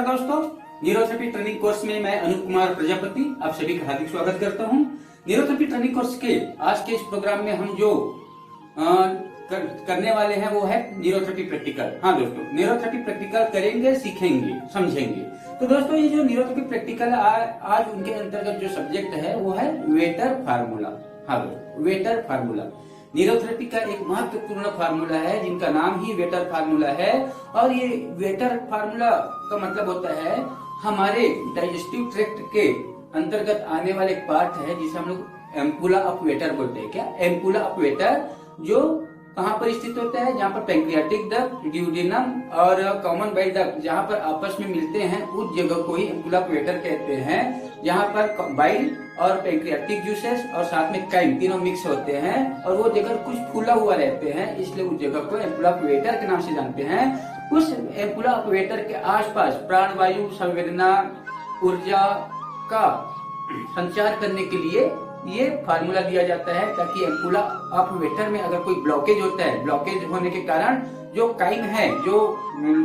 दोस्तों, neurotherapy training course में मैं अनूप कुमार प्रजापति आप सभी का हार्दिक स्वागत करता हूं। न्यूरोथेरेपी ट्रेनिंग कोर्स के आज के इस प्रोग्राम में हम जो करने वाले हैं वो है न्यूरोथेरेपी प्रैक्टिकल। हाँ दोस्तों, न्यूरोथेरेपी प्रैक्टिकल करेंगे, सीखेंगे, समझेंगे। तो दोस्तों ये जो न्यूरोथेरेपी प्रैक्टिकल आज उनके अंतर्गत जो सब्जेक्ट है वो है वेटर फार्मूला। हाँ दोस्तों, वेटर फार्मूला न्यूरोथेरेपी का एक महत्वपूर्ण फार्मूला है जिनका नाम ही वेटर फार्मूला है। और ये वेटर फार्मूला का मतलब होता है हमारे डाइजेस्टिव ट्रैक्ट के अंतर्गत आने वाले पार्ट है जिसे हम लोग एम्पुला ऑफ वेटर बोलते हैं। क्या एम्पुला ऑफ वेटर जो कहाँ पर स्थित होता है? जहाँ पर पैंक्रियाटिक डक्ट, ड्यूडेनम और कॉमन बाइल डक्ट जहाँ पर आपस में मिलते हैं उस जगह को ही एम्पुला ऑफ वेटर कहते हैं। जहाँ पर बाइल और पैंक्रियाटिक जूसेस और साथ में काइम तीनों मिक्स होते हैं और वो जगह कुछ फूला हुआ रहते हैं, इसलिए उस जगह को एम्पुला ऑफ वेटर के नाम से जानते हैं। उस एम्पुला ऑफ वेटर के आसपास प्राणवायु, संवेदना, ऊर्जा का संचार करने के लिए ये फार्मूला दिया जाता है ताकि एम्पुला ऑफ वेटर में अगर कोई ब्लॉकेज होता है, ब्लॉकेज होने के कारण जो काइम है, जो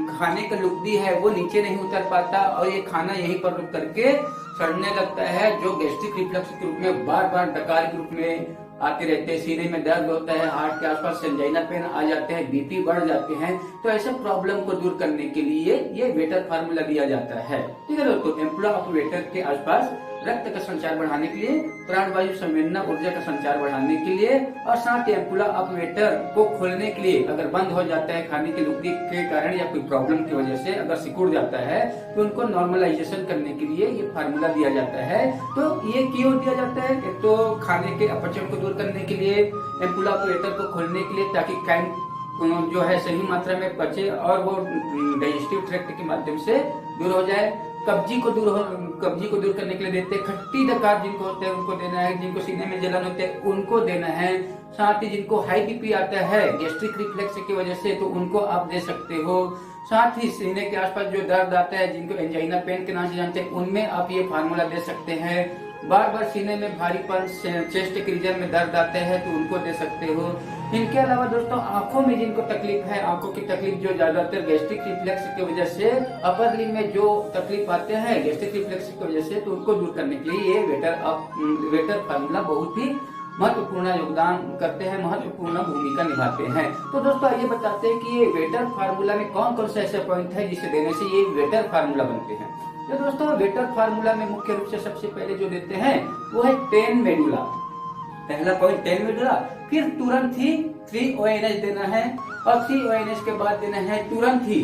खाने का लुगदी है वो नीचे नहीं उतर पाता और ये खाना यहीं पर रुक करके सड़ने लगता है, जो गैस्ट्रिक रिफ्लक्स के रूप में बार बार डकार के रूप में आते रहते हैं। सीने में दर्द होता है, हार्ट के आसपास सेंजाइना पेन आ जाते हैं, बीपी बढ़ जाते हैं। तो ऐसे प्रॉब्लम को दूर करने के लिए ये वेटर फार्मूला दिया जाता है। ठीक है दोस्तों, एम्पुला ऑफ वेटर के आसपास रक्त का संचार बढ़ाने के लिए, प्राणवायु, संवेदना, ऊर्जा का संचार बढ़ाने के लिए और साथ ही एम्पुला ऑफ वेटर को खोलने के लिए अगर बंद हो जाता है खाने की लुगदी के कारण या कोई प्रॉब्लम की वजह से अगर सिकुड़ जाता है तो उनको नॉर्मलाइजेशन करने के लिए ये फार्मूला दिया जाता है। तो ये क्यों दिया जाता है? एक तो खाने के अपचन को दूर करने के लिए, एम्पुला ऑफ वेटर को खोलने के लिए ताकि काइम जो है सही मात्रा में पचे और वो डाइजेस्टिव ट्रैक्ट के माध्यम से दूर हो जाए। कब्जी को दूर करने के लिए देते हैं। खट्टी डकार जिनको होते हैं उनको देना है, जिनको सीने में जलन होते हैं उनको देना है। साथ ही जिनको हाई बीपी आता है गैस्ट्रिक रिफ्लेक्स की वजह से तो उनको आप दे सकते हो। साथ ही सीने के आसपास जो दर्द आता है जिनको एंजाइना पेन के नाम से जानते हैं उनमें आप ये फार्मूला दे सकते हैं। बार बार सीने में भारीपन, चेस्ट के रीजन में दर्द आते हैं तो उनको दे सकते हो। इनके अलावा दोस्तों आंखों में जिनको तकलीफ है, आंखों की तकलीफ जो ज्यादातर गैस्ट्रिक रिफ्लेक्स की वजह से, अपर लिम्ब में जो तकलीफ आते हैं गैस्ट्रिक रिफ्लेक्स की वजह से, तो उनको दूर करने के लिए ये वेटर फार्मूला बहुत ही महत्वपूर्ण योगदान करते हैं, महत्वपूर्ण भूमिका निभाते हैं। तो दोस्तों आइए बताते हैं कि ये वेटर फार्मूला में कौन कौन से ऐसे पॉइंट है जिसे देने से ये वेटर फार्मूला बनते हैं। तो दोस्तों वेटर फार्मूला में मुख्य रूप से सबसे पहले जो देते हैं वो है 10 मेडुला। पहला पॉइंट 10 मेडुला, फिर तुरंत ही 3 ONS देना है और 3 ONS के बाद देना है तुरंत ही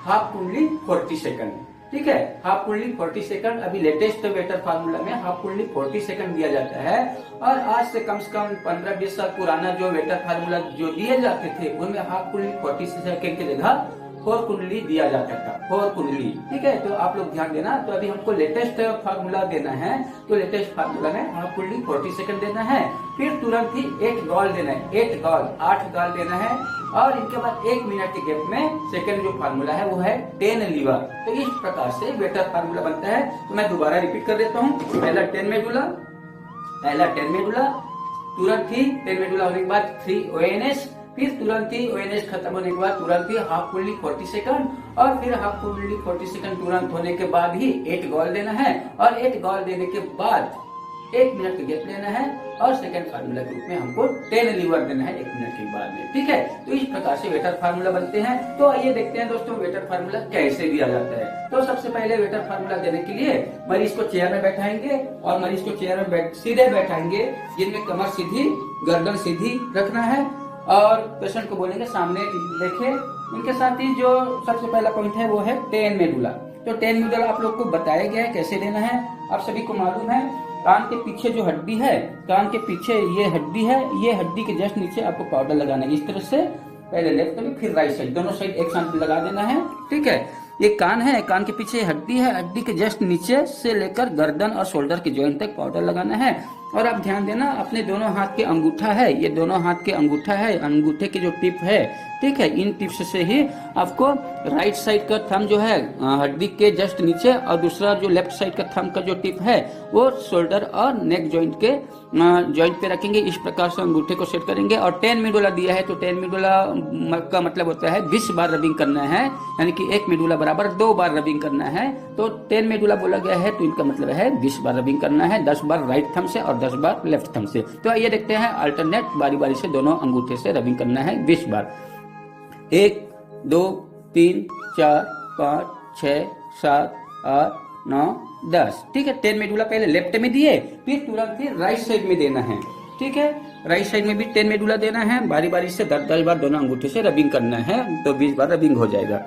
हाफ कुंडली 40 सेकंड। ठीक है, हाफ कुंडली 40 सेकंड अभी लेटेस्ट वेटर फार्मूला में हाफ कुंडली 40 सेकंड दिया जाता है। और आज से कम 15-20 साल पुराना जो वेटर फार्मूला जो दिए जाते थे उनमें हाफ कुंडली 40 सेकंड की जगह 4 कुंडली दिया जाता था, 4 कुंडली। ठीक है, तो आप लोग ध्यान देना। तो अभी हमको लेटेस्ट फार्मूला देना है, तो लेटेस्ट फार्मूला में हाफ कुंडली 40 सेकंड देना है, फिर तुरंत ही 8 गॉल देना है, 8 गॉल देना है और इनके बाद 1 मिनट के गैप में सेकंड जो फार्मूला है वो है 10 लीवर। तो इस प्रकार से वेटर फार्मूला बनता है। तो मैं दोबारा रिपीट कर देता हूँ। पहला 10 मेडुला, तुरंत ही 10 मेडुला होने के बाद 3 ONS, फिर तुरंत ही ONS खत्म होने के बाद तुरंत ही हाफ कुंडली 40 सेकंड और फिर हाफ कुंडली 40 सेकंड तुरंत होने के बाद ही 8 गॉल देना है और 8 गॉल देने के बाद 1 मिनट का गैप लेना है और सेकंड फार्मूला के रूप में हमको 10 लीवर देना है 1 मिनट के बाद में। ठीक है, तो इस प्रकार से वेटर फार्मूला बनते हैं। तो आइए देखते हैं दोस्तों वेटर फार्मूला कैसे दिया जाता है। तो सबसे पहले वेटर फार्मूला देने के लिए मरीज को चेयर में बैठाएंगे और मरीज को चेयर में सीधे बैठाएंगे, जिनमें कमर सीधी, गर्दन सीधी रखना है और पेशेंट को बोलेंगे सामने देखे। उनके साथ ही जो सबसे पहला पॉइंट है वो है 10 मेडुला। तो 10 मेडुला आप लोग को बताया गया है कैसे देना है, आप सभी को मालूम है। कान के पीछे जो हड्डी है, कान के पीछे ये हड्डी है, ये हड्डी के जस्ट नीचे आपको पाउडर लगाना है। इस तरह से पहले लेफ्ट में फिर राइट साइड, दोनों साइड एक साथ लगा देना है। ठीक है, ये कान है, कान के पीछे हड्डी है, हड्डी के जस्ट नीचे से लेकर गर्दन और शोल्डर के जॉइंट तक पाउडर लगाना है। और आप ध्यान देना, अपने दोनों हाथ के अंगूठा है, ये दोनों हाथ के अंगूठा है, अंगूठे के जो टिप है, ठीक है, इन टिप्स से ही आपको राइट साइड का थंब जो है हड्डी के जस्ट नीचे, और दूसरा जो लेफ्ट साइड का थंब का जो टिप है वो शोल्डर और नेक जॉइंट के जॉइंट पे रखेंगे। इस प्रकार से अंगूठे को सेट करेंगे। और 10 मेडुला दिया है तो 10 मेडुला का मतलब होता है 20 बार रबिंग करना है, यानी कि 1 मेडुला बराबर 2 बार रबिंग करना है। तो 10 मेडुला बोला गया है तो इनका मतलब है 20 बार रबिंग करना है, 10 बार राइट थंब से और 10 बार लेफ्ट थंब से। तो आइए देखते हैं, अल्टरनेट बारी बारी से दोनों अंगूठे से रबिंग करना है 20 बार। 1 2 3 4 5 6 7 8 9 10, ठीक है। 10 मेडुला पहले लेफ्ट में दिए, फिर तुरंत ही राइट साइड में देना है, ठीक है। राइट साइड में भी 10 मेडुला देना है, बारी बारी से 10 बार दोनों अंगूठे से रबिंग करना है, तो 20 बार रबिंग हो जाएगा।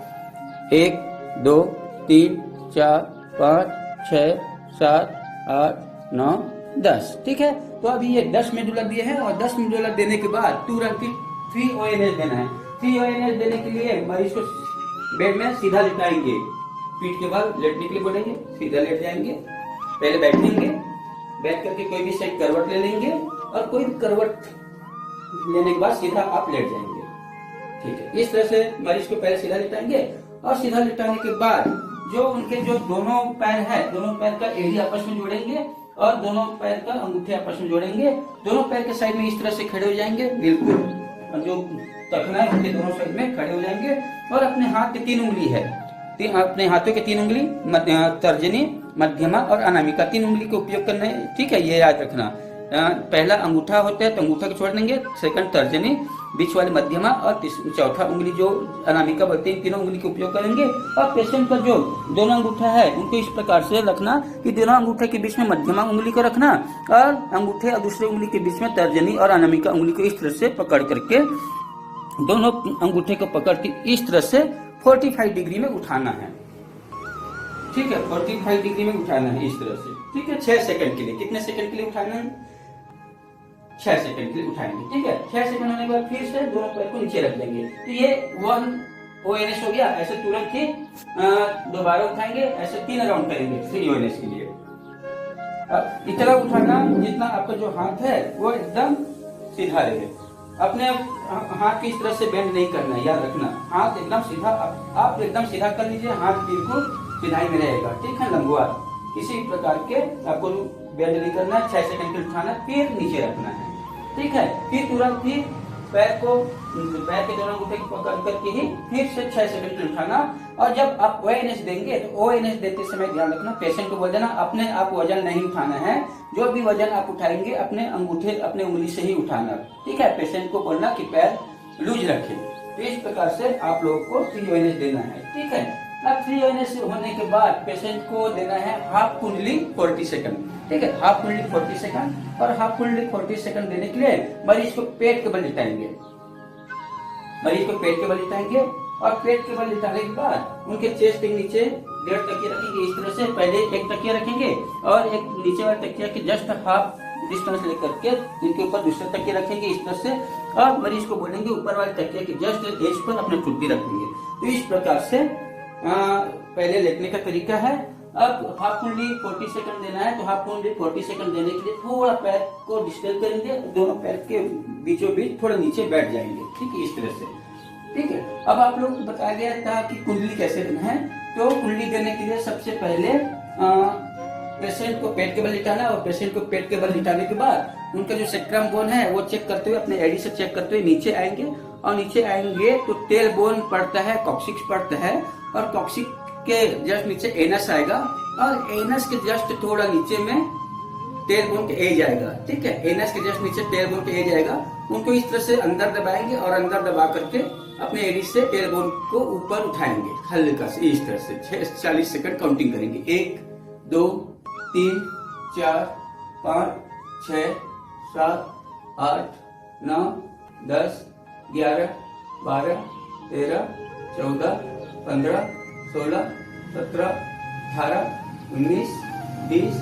1 2 3 4 5 6 7 8 9 10, ठीक है। तो अभी ये 10 मेडुला दिए हैं, और 10 मेडुला देने के बाद तुरंत ही 3 ONS देना है। 3 ONS देने के लिए मरीज को बेड में सीधा लिटाएंगे, पीठ के बल लेटने के लिए बोलेंगे, सीधा लेट जाएंगे, पहले बैठेंगे, बैठ करके कोई भी साइड करवट ले लेंगे, और कोई भी करवट लेने के बाद सीधा आप लेट जाएंगे, ठीक है। इस तरह से मरीज को पहले सीधा लिटाएंगे, और सीधा लिटाने के बाद जो उनके जो दोनों पैर है, दोनों पैर का एड़ी आपस में जोड़ेंगे, और दोनों पैर का अंगूठे आपस में जोड़ेंगे। दोनों पैर के साइड में इस तरह से खड़े हो जाएंगे, बिल्कुल, और जो तखना है उनके दोनों साइड में खड़े हो जाएंगे, और अपने हाथ की 3 उंगली है, अपने हाथों के 3 उंगली, तर्जनी, मध्यमा और अनामिका, 3 उंगली का उपयोग करना है, ठीक है। ये याद रखना, पहला अंगूठा होता है तो अंगूठा को छोड़ देंगे, सेकंड तर्जनी, बीच वाले मध्यमा, और चौथा उंगली जो अनामिका बोलते हैं, तीनों उंगली का उपयोग करेंगे। और पेशेंट का जो दोनों अंगूठा है उनको इस प्रकार से रखना कि दोनों अंगूठे के बीच में मध्यमा उंगली को रखना, और अंगूठे और दूसरे उंगली के बीच में तर्जनी और अनामिका उंगली को इस तरह से पकड़ करके, दोनों अंगूठे को पकड़ के इस तरह से 45 डिग्री में उठाना है, ठीक है। 45 डिग्री में उठाना है इस तरह से, ठीक है। 6 सेकंड के लिए, कितने सेकंड के लिए उठाना है? 6 सेकंड के लिए उठाएंगे, ठीक है। 6 सेकंड होने के बाद फिर से दोनों पैर को नीचे रख देंगे, तो ये 1 ONS हो गया। ऐसे तुरंत ही दोबारा उठाएंगे, ऐसे 3 राउंड करेंगे 3 ONS के लिए। अब इतना उठाना जितना आपका जो हाथ है वो एकदम सीधा रहे, अपने हाथ की इस तरह से बेंड नहीं करना है, याद रखना, हाथ एकदम सीधा, आप एकदम सीधा कर लीजिए, हाथ बिल्कुल सीधाई में रहेगा, ठीक है, लंबुआ, किसी प्रकार के आपको बेंड नहीं करना है। 6 सेकंड के लिए उठाना, फिर नीचे रखना है, ठीक है। फिर तुरंत ही पैर के दोनों अंगूठे को पकड़ करके ही फिर से 6 सेकंड के लिए उठाना। और जब आप ONS देंगे तो ONS देते समय ध्यान रखना, पेशेंट को बोल देना अपने आप वजन नहीं उठाना है, जो भी वजन आप उठाएंगे अपने अंगूठे, अपने उंगली से ही उठाना, ठीक है। पेशेंट को बोलना कि पैर लूज रखें। तो इस प्रकार से आप लोगों को 3 ONS देना है, ठीक है। अब 3 ONS होने के बाद पेशेंट को देना है हाफ कुंडली 40 सेकंड, ठीक है, हाफ कुंडली 40 सेकंड। और हाफ कुंडली 40 सेकंड देने के लिए मरीज को पेट के बल लिटाएंगे, मरीज को पेट के बल लिटाएंगे, और पेट के बल लिटाने के बाद उनके चेस्ट के नीचे 1.5 तकिया रखेंगे, इस तरह से। पहले एक तकिया रखेंगे, और एक नीचे वाले तकिया के जस्ट हाफ डिस्टेंस लेकर के इनके ऊपर दूसरा तकिया रखेंगे इस तरह से, और मरीज को बोलेंगे ऊपर वाले तकिया के जस्ट एज पर अपने ठुड्डी रखेंगे। तो इस प्रकार से पहले लेटने का तरीका है। अब हाफ कुंडली 40 सेकंड देना है, तो हाफ कुंडली 40 सेकंड देने के लिए थोड़ा पैर को डिस्टेंस करेंगे, दोनों पैर के बीचों बीच थोड़ा नीचे बैठ जाएंगे, ठीक है, इस तरह से, ठीक है। अब आप लोग को बताया गया था कि कुंडली कैसे देना है। तो कुंडली देने के लिए सबसे पहले पेशेंट को पेट के बल लिटाना, और पेशेंट को पेट के बल लिटाने के बाद उनका जो सेक्रम बोन है वो चेक करते हुए, अपने एडी से चेक करते हुए नीचे आएंगे, और नीचे आएंगे तो टेल बोन पड़ता है, कॉक्सिक्स पड़ता है, और कॉक्सिक के जस्ट नीचे एनस आएगा, और एनस के जस्ट थोड़ा नीचे में टेल बोन के एज आएगा, ठीक है। एनस के जस्ट नीचे टेल बोन के एज आएगा, उनको इस तरह से अंदर दबाएंगे, और अंदर दबा करके अपने एडी से टेल बोन को ऊपर उठाएंगे हल्का से, इस तरह से 40 सेकंड काउंटिंग करेंगे। 1 2 3 4 5 6 7 8 9 10 11 12 13 14 15 16 17 18 19 20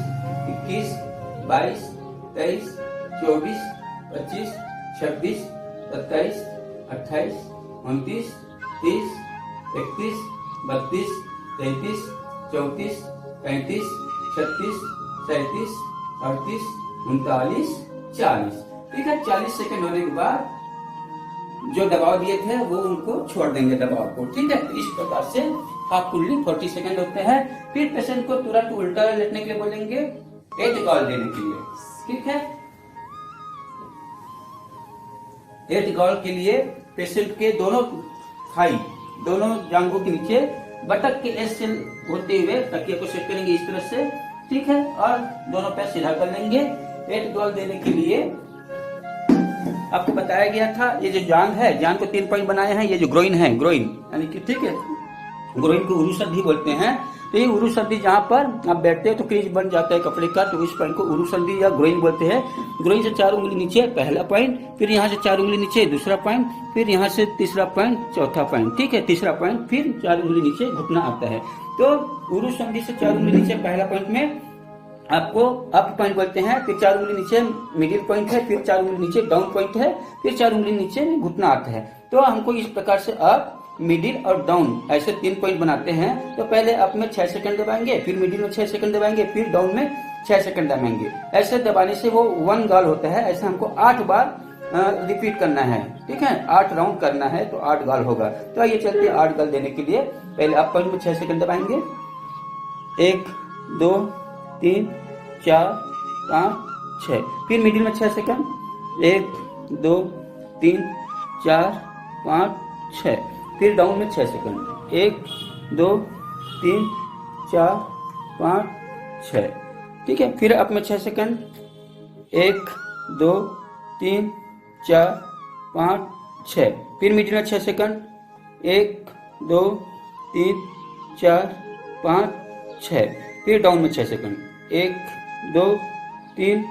21 22 23 24 25 26 27 28 29 30 31 32 33 34 35 36 37 38 39, 40। ठीक है, 40 सेकंड होने के बाद जो दबाव दिए थे वो उनको छोड़ देंगे दबाव को। ठीक है, तो इस प्रकार से हाफ फुल्ली 40 सेकंड होते हैं। फिर पेशेंट को तुरंत उल्टा लेटने के लिए बोलेंगे, 8 गॉल देने के लिए। ठीक है, 8 गॉल के लिए पेशेंट के दोनों थाई, दोनों जांघों के नीचे बटक के एस से होते हुए तकिया को सेट करेंगे इस तरह से। ठीक है, और दोनों पैर सीधा कर लेंगे। 8 गॉल देने के लिए आपको बताया गया था, ये जो जांघ है, जांघ को 3 पॉइंट बनाए हैं। ये जो ग्रोइन है, ग्रोइन यानी कि ठीक है, ग्रोइन को उरु संधि बोलते हैं। तो ये उरु संधि जहाँ पर आप बैठते हैं तो क्रीज बन जाता है कपड़े का, तो इस पॉइंट को उरु संधि या ग्रोइन बोलते हैं। ग्रोइन से 4 उंगली नीचे पहला पॉइंट, फिर यहाँ से 4 उंगली नीचे दूसरा पॉइंट, फिर यहाँ से तीसरा पॉइंट, चौथा पॉइंट। ठीक है, तीसरा पॉइंट, फिर 4 उंगली नीचे घुटना आता है। तो उरु संधि से 4 उंगली नीचे पहला पॉइंट में आपको अप पॉइंट बोलते हैं, फिर 4 उंगली नीचे मिडिल पॉइंट है, फिर 4 उंगली नीचे डाउन पॉइंट है, फिर 4 उंगली नीचे घुटना आता है। तो हमको इस प्रकार से अप, मिडिल और डाउन ऐसे 3 पॉइंट बनाते हैं। तो पहले अप में 6 सेकंड दबाएंगे, फिर मिडिल में 6 सेकंड दबाएंगे, फिर डाउन में 6 सेकंड दबाएंगे। ऐसे दबाने से वो 1 गॉल होता है। ऐसे हमको 8 बार रिपीट करना है। ठीक है, 8 राउंड करना है तो 8 गॉल होगा। तो आइए चलते 8 गॉल देने के लिए पहले अप पॉइंट में 6 सेकंड दबाएंगे, 1 2 3 4 5 6, फिर मिडिल में 6 सेकंड, 1 2 3 4 5 6, फिर डाउन में 6 सेकंड, 1 2 3 4 5 6। ठीक है, फिर अप में 6 सेकंड, 1 2 3 4 5 6, फिर मिडिल में 6 सेकंड, 1 2 3 4 5 6, फिर डाउन में 6 सेकंड, 1 2 3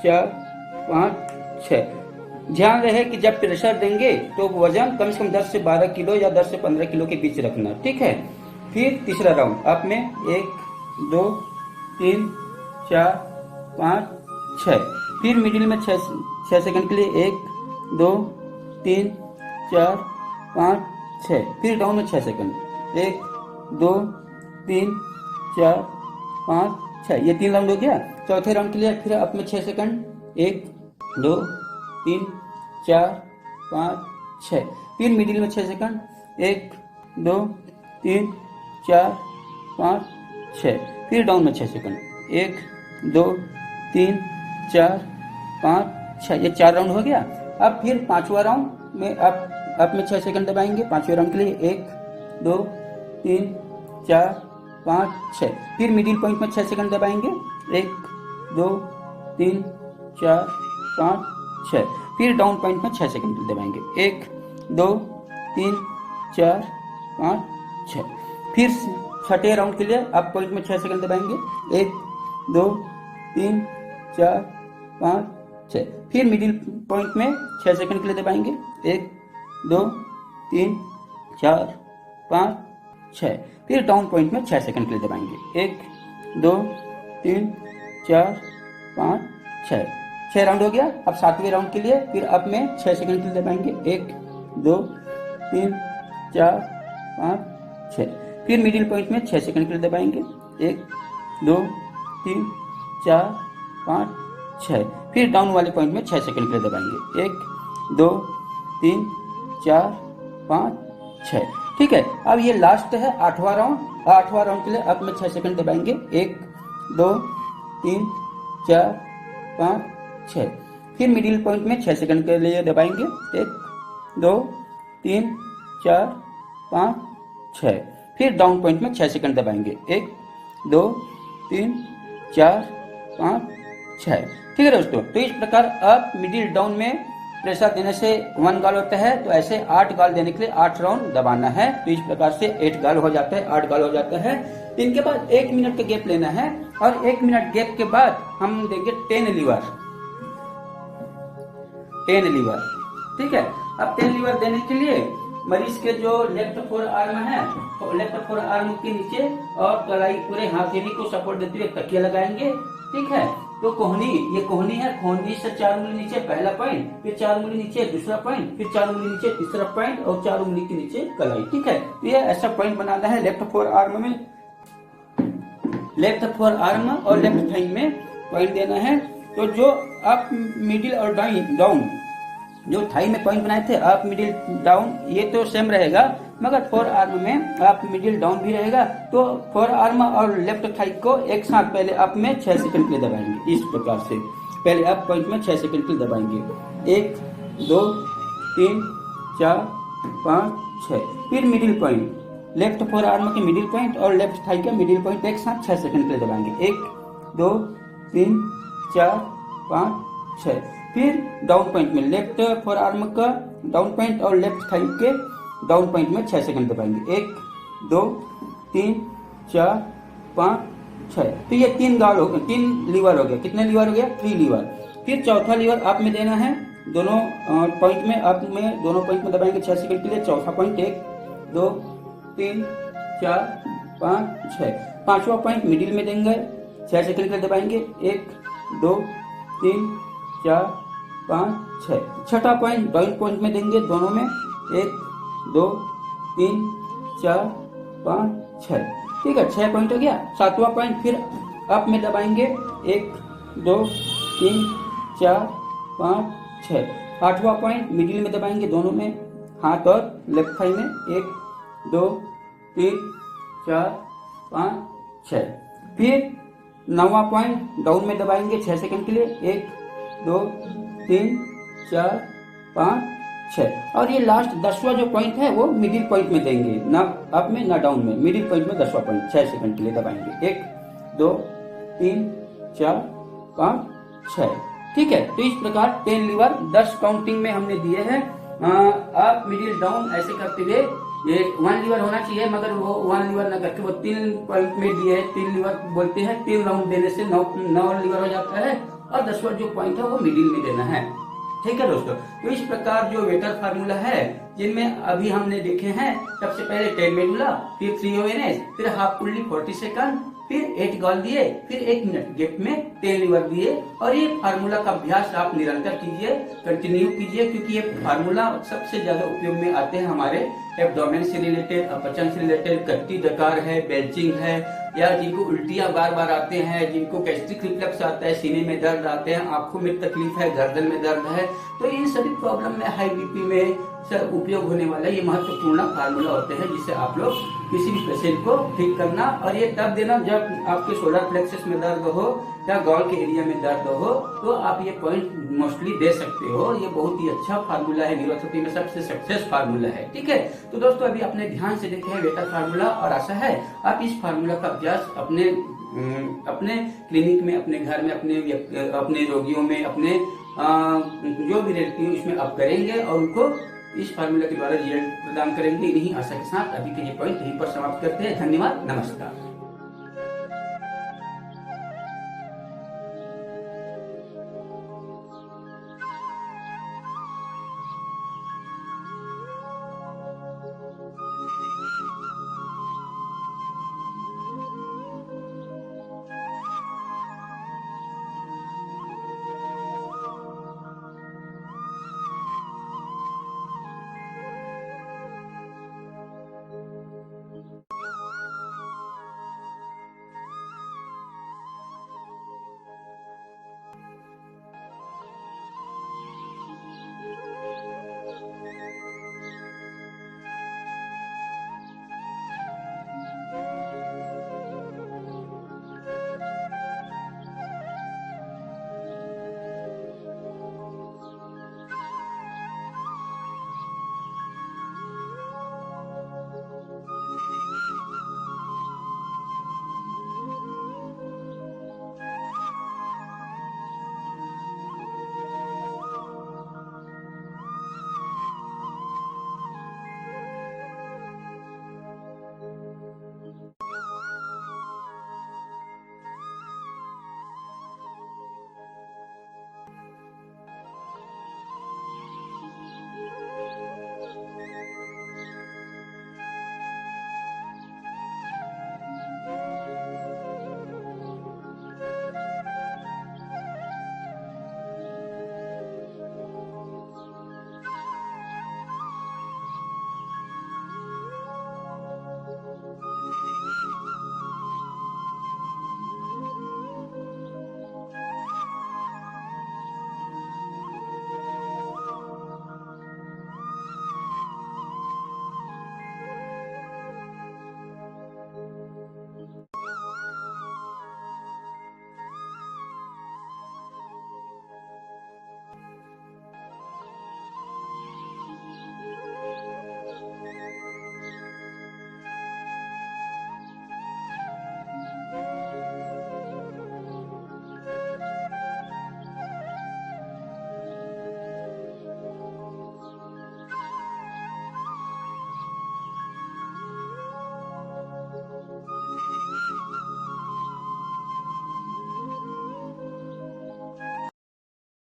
4 5 6। ध्यान रहे कि जब प्रेशर देंगे तो वजन कम से कम 10 से 12 किलो या 10 से 15 किलो के बीच रखना। ठीक है, फिर तीसरा राउंड अप में 1 2 3 4 5 6, फिर मिडिल में 6 सेकंड के लिए 1 2 3 4 5 6, फिर डाउन में 6 सेकंड, 1 2 3 4 5 6। ये 3 राउंड हो गया। चौथे राउंड के लिए फिर अप में 6 सेकंड, 1 2 3 4 5 6, फिर मिडिल में 6 सेकंड, 1 2 3 4 5 6, फिर डाउन में 6 सेकंड, 1 2 3 4 5 6। ये 4 राउंड हो गया। अब फिर 5वां राउंड में अप में 6 सेकंड दबाएंगे 5वें राउंड के लिए, 1 2 3 4 5 6, फिर मिडिल पॉइंट में 6 सेकंड दबाएंगे, 1 2 3 4 5 6, फिर डाउन पॉइंट में 6 सेकंड दबाएंगे, 1 2 3 4 5 6, फिर 6ठे राउंड के लिए अप पॉइंट में 6 सेकंड दबाएंगे, 1 2 3 4 5 6, फिर मिडिल पॉइंट में 6 सेकंड के लिए दबाएंगे, 1 2 3 4 5 6, फिर डाउन पॉइंट में 6 सेकंड के लिए दबाएंगे, 1 2 3 4 5 6। 6 राउंड हो गया। अब 7वें राउंड के लिए फिर अप में 6 सेकंड के लिए दबाएंगे, 1 2 3 4 5 6, फिर मिडिल पॉइंट में 6 सेकंड के लिए दबाएंगे, 1 2 3 4 5 6, फिर डाउन वाले पॉइंट में 6 सेकंड के लिए दबाएंगे, 1 2 3 4 5 6। ठीक है, अब ये लास्ट है 8वां राउंड। 8वां राउंड के लिए अप में 6 सेकंड दबाएंगे, 1 2 3 4 5 6, फिर मिडिल पॉइंट में 6 सेकंड के लिए दबाएंगे, 1 2 3 4 5 6, फिर डाउन पॉइंट में 6 सेकंड दबाएंगे, 1 2 3 4 5 6। ठीक है दोस्तों, तो इस प्रकार अप मिडिल डाउन में प्रेशर देने से 1 गाल होता है। तो ऐसे 8 गाल देने के लिए 8 राउंड दबाना है। तो इस प्रकार से 8 गाल हो जाता है, 8 गाल हो जाता है। इनके बाद 1 मिनट का गैप लेना है और 1 मिनट गैप के बाद हम देंगे 10 लीवर। 10 लीवर, ठीक है। अब 10 लीवर देने के लिए मरीज के जो लेफ्ट फोर आर्म है, तो लेफ्ट फोर आर्म के नीचे और कलाई पूरे हाथेली को सपोर्ट देते हुए तकिया लगाएंगे। ठीक है, तो कोहनी, ये कोहनी है, कोहनी से 4 उंगली नीचे पहला पॉइंट, फिर 4 उंगली नीचे दूसरा पॉइंट, फिर 4 उंगली नीचे तीसरा पॉइंट और 4 उंगली के नीचे कलाई। ठीक है, तो ये ऐसा पॉइंट बनाना है लेफ्ट फोर आर्म में, लेफ्ट फोर आर्म और लेफ्ट थाई में पॉइंट देना है। तो जो अप मिडिल और डाउन जो थाई में पॉइंट बनाए थे अप मिडिल डाउन ये तो सेम रहेगा, मगर फोर आर्म में अप मिडिल डाउन भी रहेगा। तो फोर आर्म और लेफ्ट थाई को एक साथ पहले अप में 6 सेकंड के लिए दबाएंगे। इस प्रकार से पहले अप पॉइंट में 6 सेकंड के लिए दबाएंगे। 1 2 3 4 5 6। फिर middle point left four arm के मिडिल पॉइंट और लेफ्ट थाई के मिडिल पॉइंट एक साथ 6 सेकंड के लिए दबाएंगे। 1 2 3 4 5 6। फिर डाउन पॉइंट में लेफ्ट फोर आर्म का डाउन पॉइंट और लेफ्ट थाई के डाउन पॉइंट में 6 सेकंड दबाएंगे। 1 2 3 4 5 6। तो ये 3 लीवर हो गया। कितने लीवर हो गया? 3 लीवर। फिर चौथा लीवर अप में देना है, दोनों पॉइंट में अप में दोनों पॉइंट में दबाएंगे 6 सेकंड के लिए। चौथा पॉइंट 1 2 3 4 5 6। पांचवा पॉइंट मिडिल में देंगे, 6 सेकंड के लिए दबाएंगे। 1 2 3 4 5 6। छठा पॉइंट डाउन पॉइंट में देंगे दोनों में, 1 2 3 4 5 6। ठीक है, 6 पॉइंट हो गया। सातवां पॉइंट फिर अप में दबाएंगे, 1 2 3 4 5 6। आठवां पॉइंट मिडिल में दबाएंगे दोनों में, हाथ और लेफ्ट थाई में, 1 2 3 4 5 6। फिर नौवां पॉइंट डाउन में दबाएंगे 6 सेकंड के लिए, 1 2 3 4 5 6। और ये लास्ट 10वां जो पॉइंट है वो मिडिल पॉइंट में देंगे, ना अप में ना डाउन में, मिडिल पॉइंट में 10वां पॉइंट 6 सेकंड के लिए दबाएंगे। 1 2 3 4 5 6। ठीक है, तो इस प्रकार 10 लीवर 10 काउंटिंग में हमने दिए हैं। अप मिडिल डाउन ऐसे करते हुए ये 1 लीवर होना चाहिए, मगर वो 1 लीवर न करके वो 3 पॉइंट में दिए है। 3 लीवर बोलते हैं, 3 राउंड देने से 9 लीवर हो जाता है और 10वां जो पॉइंट है वो मिडिल में देना है। ठीक है दोस्तों, तो इस प्रकार जो वेटर फार्मूला है जिनमें अभी हमने देखे हैं, सबसे पहले 10 मेडुला, फिर 3 ओवेनेस, फिर हाफ पुल्ली 40 सेकंड, फिर 8 गॉल दिए, फिर 1 मिनट गैप में 10 लीवर दिए। और ये फार्मूला का अभ्यास आप निरंतर कीजिए, कंटिन्यू कीजिए, क्योंकि ये फार्मूला सबसे ज्यादा उपयोग में आते हैं हमारे एब्डोमेन से रिलेटेड, अपचन से रिलेटेड, कट्टी डकार है, बेल्चिंग है, या जिनको उल्टियां बार बार आते हैं, जिनको गैस्ट्रिक रिफ्लक्स आता है, सीने में दर्द आते हैं, आंखों में तकलीफ है, गर्दन में दर्द है, तो इन सभी प्रॉब्लम में हाई बीपी में सर उपयोग होने वाला ये महत्वपूर्ण फार्मूला होते हैं, जिससे आप लोग किसी भी पेशेंट को ठीक करना। और ये तब देना जब आपके सोलर प्लेक्सस में दर्द हो या गॉल के एरिया में दर्द हो, तो आप ये पॉइंट मोस्टली दे सकते हो। ये बहुत ही अच्छा फार्मूला है, न्यूरोथेरेपी में सबसे सक्सेस फार्मूला है। ठीक है, तो दोस्तों अभी अपने ध्यान से देखे हैं वेटर फार्मूला, और आशा है आप इस फार्मूला का अभ्यास अपने क्लिनिक में, अपने घर में, अपने रोगियों में, अपने जो भी रिलेटिव उसमें आप करेंगे और उनको इस फार्मूला के द्वारा रिजल्ट प्रदान करेंगे। इन्हीं आशा के साथ अभी के ये पॉइंट यहीं पर समाप्त करते हैं। धन्यवाद, नमस्कार।